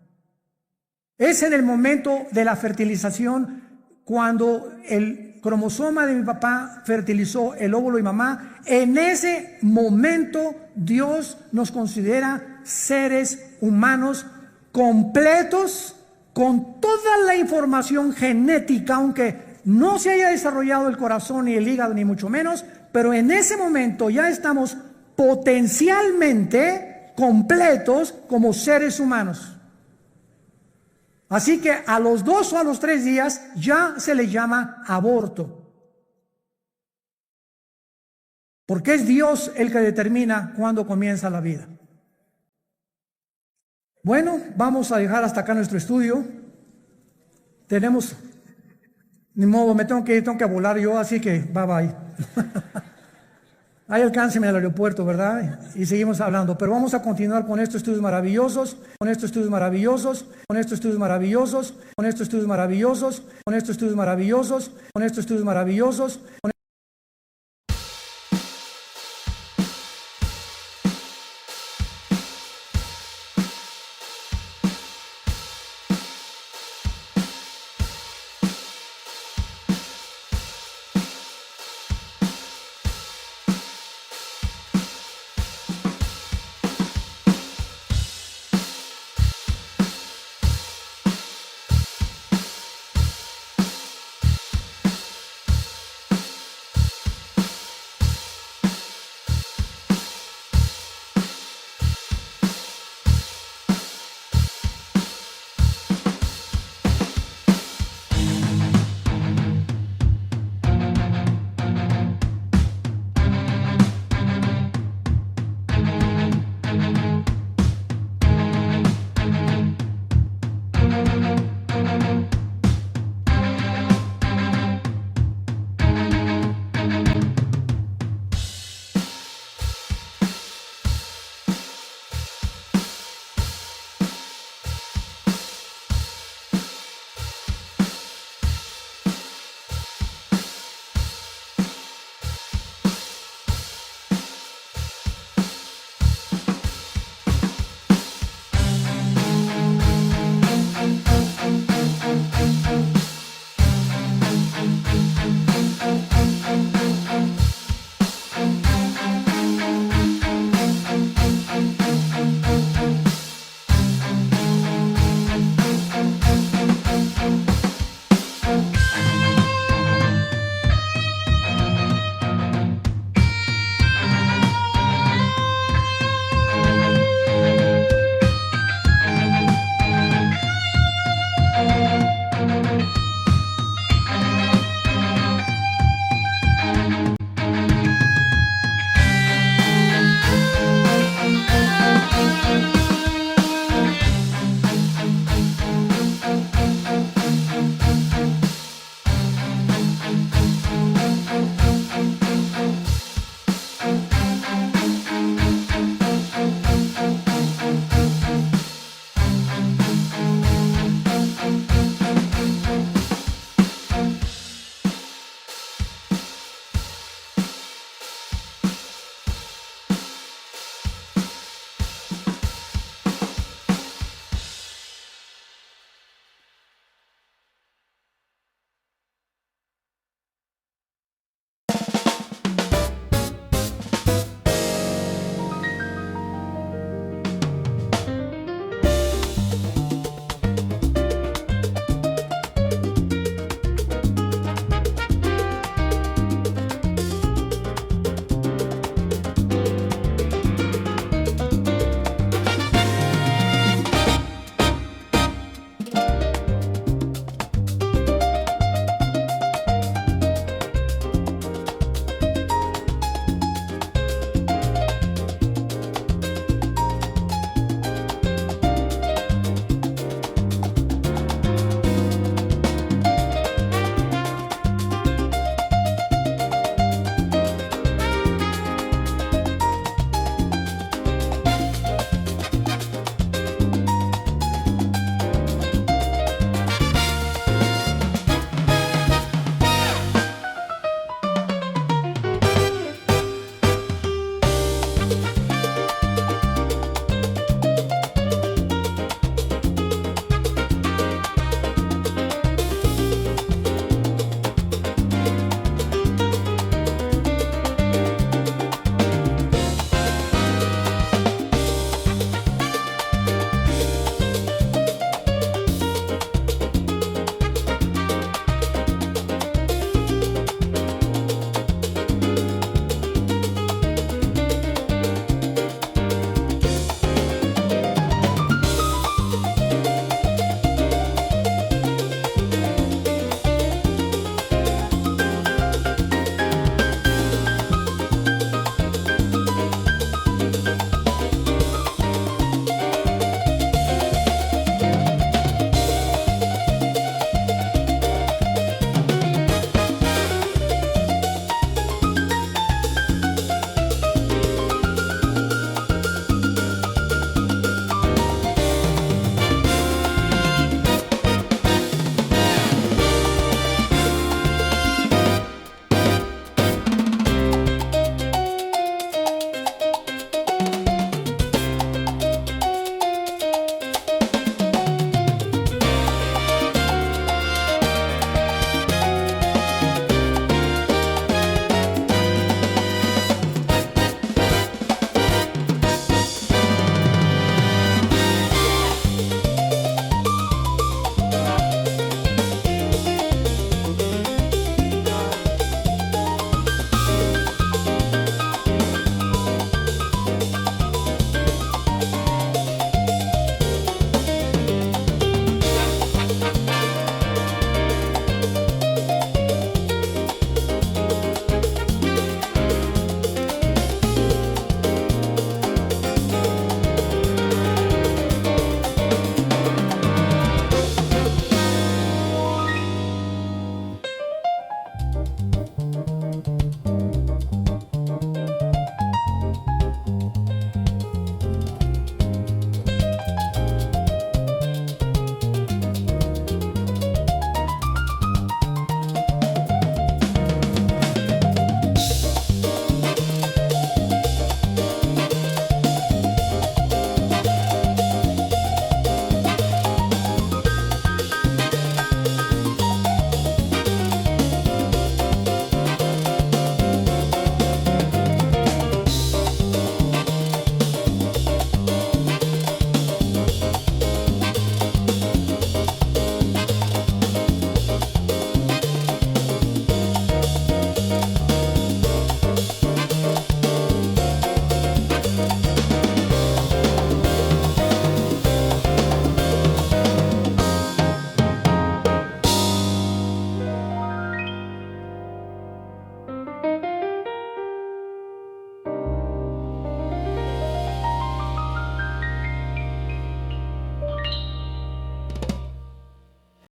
es en el momento de la fertilización cuando el cromosoma de mi papá fertilizó el óvulo y mamá. En ese momento Dios nos considera seres humanos completos, con toda la información genética, aunque no se haya desarrollado el corazón ni el hígado ni mucho menos, pero en ese momento ya estamos potencialmente completos como seres humanos. Así que a los 2 o a los 3 días ya se le llama aborto, porque es Dios el que determina cuándo comienza la vida. Bueno, vamos a dejar hasta acá nuestro estudio. Tenemos, ni modo, me tengo que volar yo, así que bye bye. Ahí alcánceme al aeropuerto, ¿verdad? Y seguimos hablando. Pero vamos a continuar con estos estudios maravillosos, con estos estudios maravillosos, con estos estudios maravillosos, con estos estudios maravillosos, con estos estudios maravillosos, con estos estudios maravillosos, con